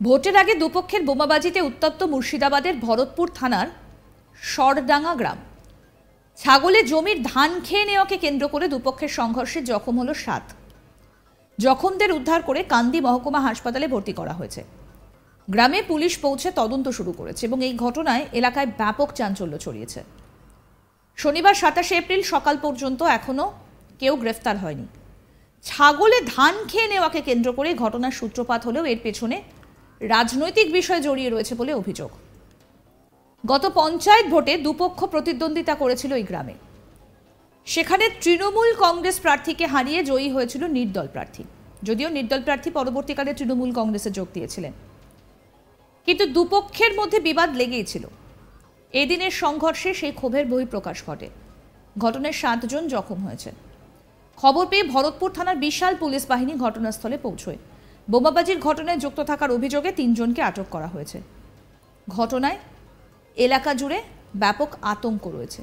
ভোটের আগে দুপক্ষের বোমাবাজিতে উত্তপ্ত মুর্শিদাবাদের ভরতপুর থানার সরডাঙ্গা গ্রাম। ছাগলে জমির ধান খেয়ে নেওয়াকে কেন্দ্র করে দুপক্ষের সংঘর্ষে জখম হলো 7। জখমদের উদ্ধার করে কান্দি মহকুমা হাসপাতালে ভর্তি করা হয়েছে। গ্রামে পুলিশ পৌঁছে তদন্ত শুরু করেছে এবং এই ঘটনায় এলাকায় ব্যাপক চাঞ্চল্য ছড়িয়েছে। শনিবার 27 এপ্রিল সকাল পর্যন্ত এখনো কেউ গ্রেফতার হয়নি। ছাগলে ধান খেয়ে নেওয়াকে কেন্দ্র করে ঘটনার সূত্রপাত হলেও এর পেছনে রাজনৈতিক বিষয় জড়িয়ে রয়েছে বলে অভিযোগ। গত পঞ্চায়েত ভোটে দুপক্ষ প্রতিদ্বন্দ্বিতা করেছিল এই গ্রামে। সেখানে তৃণমূল কংগ্রেস প্রার্থীকে হারিয়ে জয়ী হয়েছিল নির্দল প্রার্থী, যদিও নির্দল প্রার্থী পরবর্তীকালে তৃণমূল কংগ্রেসে যোগ দিয়েছিলেন। কিন্তু দুপক্ষের মধ্যে বিবাদ লেগেই ছিল। এদিনের সংঘর্ষে সেই ক্ষোভের বহিঃপ্রকাশ ঘটে। ঘটনায় 7 জন জখম হয়েছেন। খবর পেয়ে ভরতপুর থানার বিশাল পুলিশ বাহিনী ঘটনাস্থলে পৌঁছয়। বোমাবাজির ঘটনায় যুক্ত থাকার অভিযোগে 3 জনকে আটক করা হয়েছে। ঘটনায় এলাকা জুড়ে ব্যাপক আতঙ্ক রয়েছে।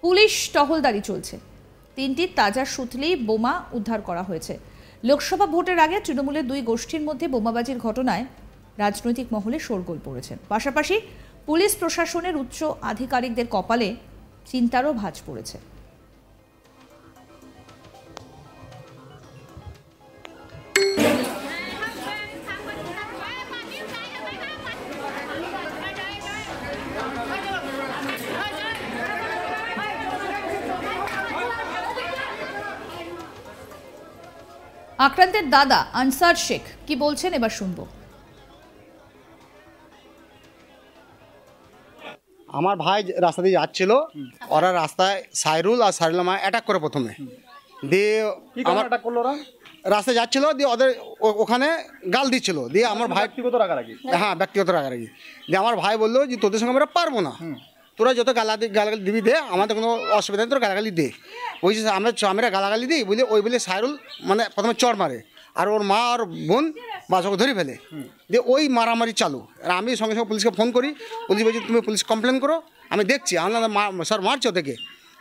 পুলিশ টহলদারি চলছে। 3টি তাজা সুতলি বোমা উদ্ধার করা হয়েছে। লোকসভা ভোটের আগে তৃণমূলের 2 গোষ্ঠীর মধ্যে বোমাবাজির ঘটনায় রাজনৈতিক মহলে শোরগোল পড়েছে। পাশাপাশি পুলিশ প্রশাসনের উচ্চ আধিকারিকদের কপালে চিন্তারও ভাঁজ পড়েছে। আক্রান্তের দাদা আনসার শেখ কি বলছেন এবার শুনবো। আমার ভাই রাস্তা দিয়ে যাচ্ছিল, ওরা রাস্তায় সাইরুল আর সাইরুল মা অ্যাটাক করে প্রথমে, দিয়ে আমার অ্যাটাক করলো, ওরা রাস্তায় যাচ্ছিল, দিয়ে ওদের ওখানে গাল দিচ্ছিল, দিয়ে আমার ভাই ব্যক্তিগত রাগারাগি, হ্যাঁ ব্যক্তিগত রাগারাগি, দিয়ে আমার ভাই বললো যে তোদের সঙ্গে আমরা পারবো না, তোরা যত গালাগালি দিবি দে, আমাদের কোনো অসুবিধা নেই, তোরা গালাগালি দে। বলছি আমরা গালাগালি দিই বলে ওই বলে সাইরুল মানে প্রথমে চড় মারে, আর ওর মা আর বোন বাসকে ধরে ফেলে, দিয়ে ওই মারামারি চালু। আর আমি সঙ্গে সঙ্গে পুলিশকে ফোন করি, পুলিশ বলছি তুমি পুলিশ কমপ্লেন করো, আমি দেখছি আমরা স্যার মারছে ওদেরকে।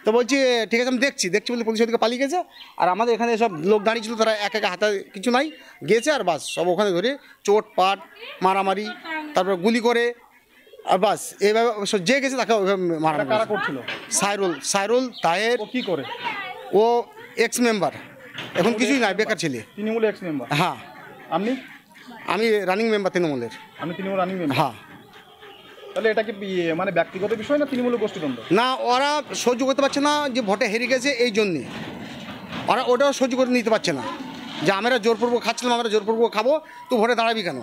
তো বলছি ঠিক আছে আমি দেখছি বলে পুলিশ ওদিকে পালিয়ে গেছে। আর আমাদের এখানে সব লোক দাঁড়িয়েছিল, তারা এক হাতে কিছু নাই গিয়েছে, আর বাস সব ওখানে ধরে চোট পাট মারামারি, তারপর গুলি করে, আর বাস এইভাবে যে গেছে তাকে ওইভাবে মারা করছিল। সাইরুল তাহের কি করে, ও এক্স মেম্বার, এখন কিছুই নাই, বেকার ছেলে, তৃণমূল এক্স মেম্বার। হ্যাঁ আমি রানিং মেম্বার তৃণমূলের। আমি তৃণমূল রানিং মেম্বার। হ্যাঁ, তাহলে এটা কি মানে ব্যক্তিগত বিষয় না তৃণমূলের গোষ্ঠীদ্বন্দ্ব? না, ওরা সহ্য করতে পারছে না যে ভোটে হেরে গেছে, এই জন্যে ওরা ওটাও সহ্য করে নিতে পারছে না যে আমরা জোরপূর্বক খাচ্ছিলাম, আমরা জোরপূর্বক খাবো, তো ভোটে দাঁড়াবি কেন,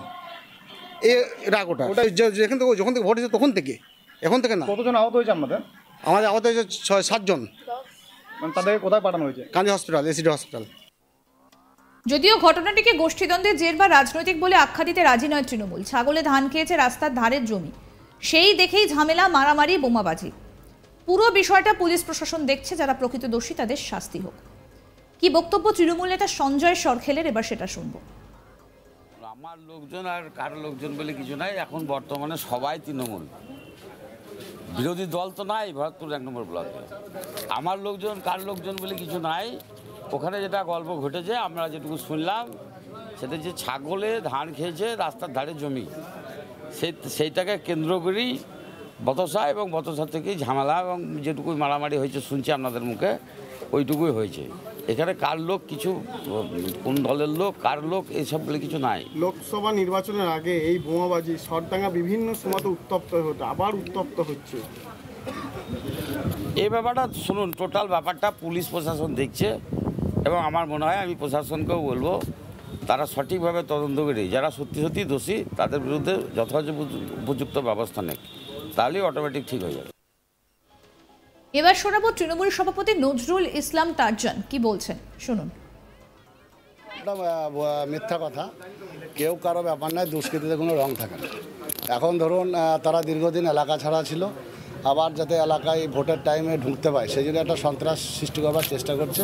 এই রাগ ওটা যখন থেকে ভোট হয়েছে তখন থেকে, এখন থেকে না। কতজন আহত হয়েছে আমাদের আহত হয়েছে 6-7 জন। তাদেরকে কোথায় পাঠানো হয়েছে? কান্দি হসপিটাল, এসিডি হসপিটাল। যদিও ঘটনাটিকে গোষ্ঠীদ্বন্দ্বের জের বা রাজনৈতিক বলে আখ্যা দিতে রাজি নয় তৃণমূল। ছাগলে ধান খেয়েছে রাস্তার ধারের জমি, সেই দেখেই ঝামেলা, মারামারি, বোমাবাজি। পুরো বিষয়টা পুলিশ প্রশাসন দেখছে, যারা প্রকৃত দোষী তাদের শাস্তি হোক। কি বক্তব্য তৃণমূল নেতা সঞ্জয় সরখেলের, এবার সেটা শুনবো। আমার লোকজন আর কারো লোকজন বলে কিছু নাই, এখন বর্তমানে সবাই তৃণমূল, বিরোধী দল তো নাই ভরতপুর 1 নম্বর ব্লকে। আমার লোকজন কার লোকজন বলে কিছু নাই। ওখানে যেটা গল্প ঘটেছে আমরা যেটুকু শুনলাম, সেটা যে ছাগলে ধান খেয়েছে রাস্তার ধারে জমি, সেইটাকে কেন্দ্র করেই বতসা, এবং বতসা থেকেই ঝামেলা, এবং যেটুকু মারামারি হয়েছে শুনছি আপনাদের মুখে, ওইটুকুই হয়েছে। এখানে কার লোক কিছু, কোন দলের লোক কার লোক এইসব বলে কিছু নাই। লোকসভা নির্বাচনের আগে এই বোমাবাজি সরডাঙ্গা বিভিন্ন সময় উত্তপ্ত হতো, আবার উত্তপ্ত হচ্ছে। এই ব্যাপারটা শুনুন, টোটাল ব্যাপারটা পুলিশ প্রশাসন দেখছে, এবং আমার মনে হয় আমি প্রশাসনকেও বলবো তারা সঠিকভাবে তদন্ত করে যারা সত্যি সত্যি দোষী তাদের বিরুদ্ধে যথাযথ উপযুক্ত ব্যবস্থা নেয়, তাহলেই অটোমেটিক ঠিক হয়ে যাবে। এবার শোনাবো তৃণমূল সভাপতি নজরুল ইসলাম টারজান কি বলছেন, শুনুন। মিথ্যা কথা, কেউ কারো ব্যাপার নয়, দুষ্কৃতিতে কোনো রং থাকে না। এখন ধরুন তারা দীর্ঘদিন এলাকা ছাড়া ছিল, আবার যাতে এলাকায় ভোটের টাইমে ঢুকতে পায় সেই জন্য একটা সন্ত্রাস সৃষ্টি করবার চেষ্টা করছে।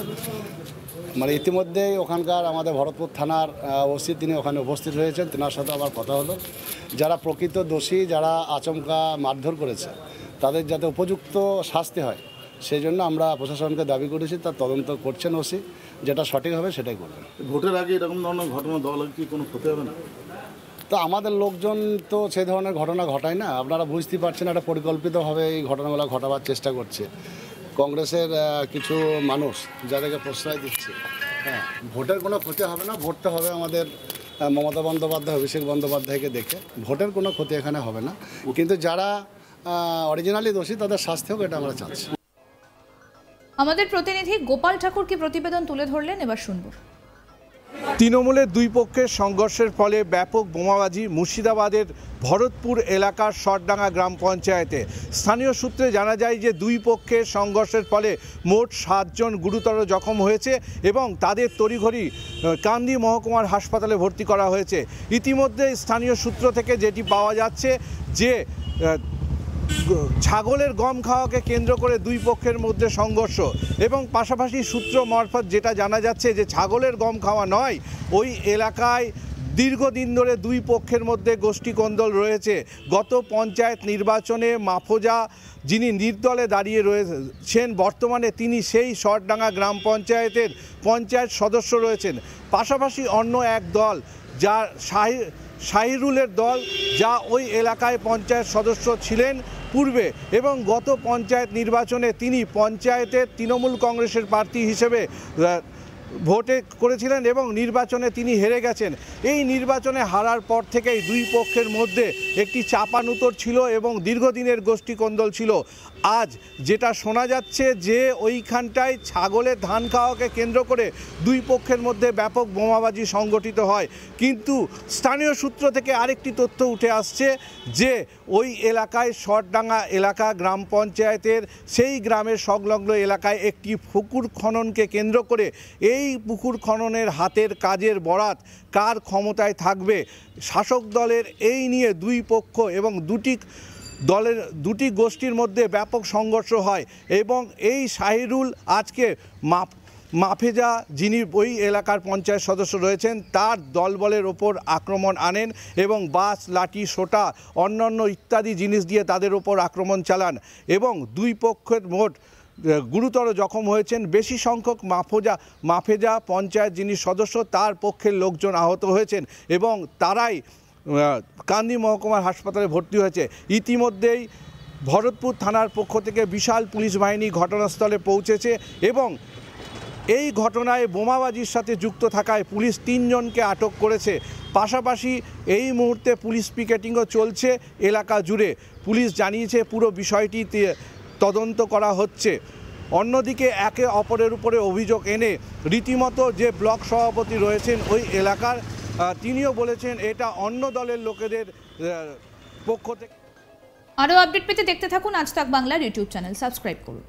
মানে ইতিমধ্যেই ওখানকার আমাদের ভরতপুর থানার ওসি তিনি ওখানে উপস্থিত হয়েছেন, তেনার সাথে আমার কথা হলো। যারা প্রকৃত দোষী, যারা আচমকা মারধর করেছে, তাদের যাতে উপযুক্ত শাস্তি হয় সেই জন্য আমরা প্রশাসনকে দাবি করেছি, তার তদন্ত করছেন ওসি, যেটা সঠিক হবে সেটাই করবেন। ভোটের আগে এরকম ধরনের ঘটনা দল কি কোনো ক্ষতি হবে না? তো আমাদের লোকজন তো সেই ধরনের ঘটনা ঘটায় না, আপনারা বুঝতে পারছেন, একটা পরিকল্পিতভাবে এই ঘটনাগুলো ঘটাবার চেষ্টা করছে কংগ্রেসের কিছু মানুষ, যাদেরকে প্রশ্রয় দিচ্ছে। হ্যাঁ, ভোটের কোনো ক্ষতি হবে না, ভোটটা হবে আমাদের মমতা বন্দ্যোপাধ্যায়, অভিষেক বন্দ্যোপাধ্যায়কে দেখে। ভোটের কোনো ক্ষতি এখানে হবে না, কিন্তু যারা অরিজিনালি দোষী তাদের শাস্তি হোক, এটা আমরা চাচ্ছি। আমাদের প্রতিনিধি গোপাল ঠাকুর কি প্রতিবেদন তুলে ধরলেন, এবার শুনব। তৃণমূলের দুই পক্ষের সংঘর্ষের ফলে ব্যাপক বোমাবাজি মুর্শিদাবাদের ভরতপুর এলাকার শরডাঙ্গা গ্রাম পঞ্চায়েতে। স্থানীয় সূত্রে জানা যায় যে দুই পক্ষের সংঘর্ষের ফলে মোট 7 জন গুরুতর জখম হয়েছে এবং তাদের তড়িঘড়ি কান্দি মহকুমার হাসপাতালে ভর্তি করা হয়েছে। ইতিমধ্যে স্থানীয় সূত্র থেকে যেটি পাওয়া যাচ্ছে যে ছাগলের গম খাওয়াকে কেন্দ্র করে দুই পক্ষের মধ্যে সংঘর্ষ, এবং পাশাপাশি সূত্র মারফত যেটা জানা যাচ্ছে যে ছাগলের গম খাওয়া নয়, ওই এলাকায় দীর্ঘদিন ধরে দুই পক্ষের মধ্যে গোষ্ঠী কোন্দল রয়েছে। গত পঞ্চায়েত নির্বাচনে মাফোজা, যিনি নির্দলে দাঁড়িয়ে রয়েছেন, বর্তমানে তিনি সেই শরডাঙ্গা গ্রাম পঞ্চায়েতের পঞ্চায়েত সদস্য রয়েছেন। পাশাপাশি অন্য এক দল, যা শাহিরুলের দল, যা ওই এলাকায় পঞ্চায়েত সদস্য ছিলেন পূর্বে, এবং গত পঞ্চায়েত নির্বাচনে তিনি পঞ্চায়েতের তৃণমূল কংগ্রেসের প্রার্থী হিসেবে ভোটে করেছিলেন এবং নির্বাচনে তিনি হেরে গেছেন। এই নির্বাচনে হারার পর থেকেই দুই পক্ষের মধ্যে একটি চাপানুতর ছিল এবং দীর্ঘদিনের গোষ্ঠী কোন্দল ছিল। আজ যেটা শোনা যাচ্ছে যে ওইখানটায় ছাগলের ধান খাওয়াকে কেন্দ্র করে দুই পক্ষের মধ্যে ব্যাপক বোমাবাজি সংগঠিত হয়। কিন্তু স্থানীয় সূত্র থেকে আরেকটি তথ্য উঠে আসছে যে ওই এলাকায় শরডাঙ্গা এলাকা গ্রাম পঞ্চায়েতের সেই গ্রামের সংলগ্ন এলাকায় একটি পুকুর খননকে কেন্দ্র করে এই পুকুর খননের হাতের কাজের বরাত কার ক্ষমতায় থাকবে, শাসক দলের এই নিয়ে দুই পক্ষ এবং দুটি গোষ্ঠীর মধ্যে ব্যাপক সংঘর্ষ হয়। এবং এই শাহিরুল আজকে মাফেজা, যিনি ওই এলাকার পঞ্চায়েত সদস্য রয়েছেন, তার দলবলের ওপর আক্রমণ আনেন এবং বাস, লাঠি, সোঁটা, অন্যান্য ইত্যাদি জিনিস দিয়ে তাদের ওপর আক্রমণ চালান এবং দুই পক্ষের মোট গুরুতর জখম হয়েছেন। বেশি সংখ্যক মাফেজা পঞ্চায়েত যিনি সদস্য, তার পক্ষের লোকজন আহত হয়েছেন এবং তারাই কান্দি মহকুমার হাসপাতালে ভর্তি হয়েছে। ইতিমধ্যেই ভরতপুর থানার পক্ষ থেকে বিশাল পুলিশ বাহিনী ঘটনাস্থলে পৌঁছেছে এবং এই ঘটনায় বোমাবাজির সাথে যুক্ত থাকায় পুলিশ 3 জনকে আটক করেছে। পাশাপাশি এই মুহূর্তে পুলিশ পিকেটিংও চলছে এলাকা জুড়ে। পুলিশ জানিয়েছে পুরো বিষয়টিতে তদন্ত করা হচ্ছে। অন্যদিকে একে অপরের উপরে অভিযোগ এনে রীতিমতো যে ব্লক সভাপতি রয়েছেন ওই এলাকার, তিনিও বলেছেন এটা অন্য দলের লোকেদের পক্ষ থেকে। আরও আপডেট পেতে দেখতে থাকুন আজ তাক বাংলার ইউটিউব চ্যানেল, সাবস্ক্রাইব করুন।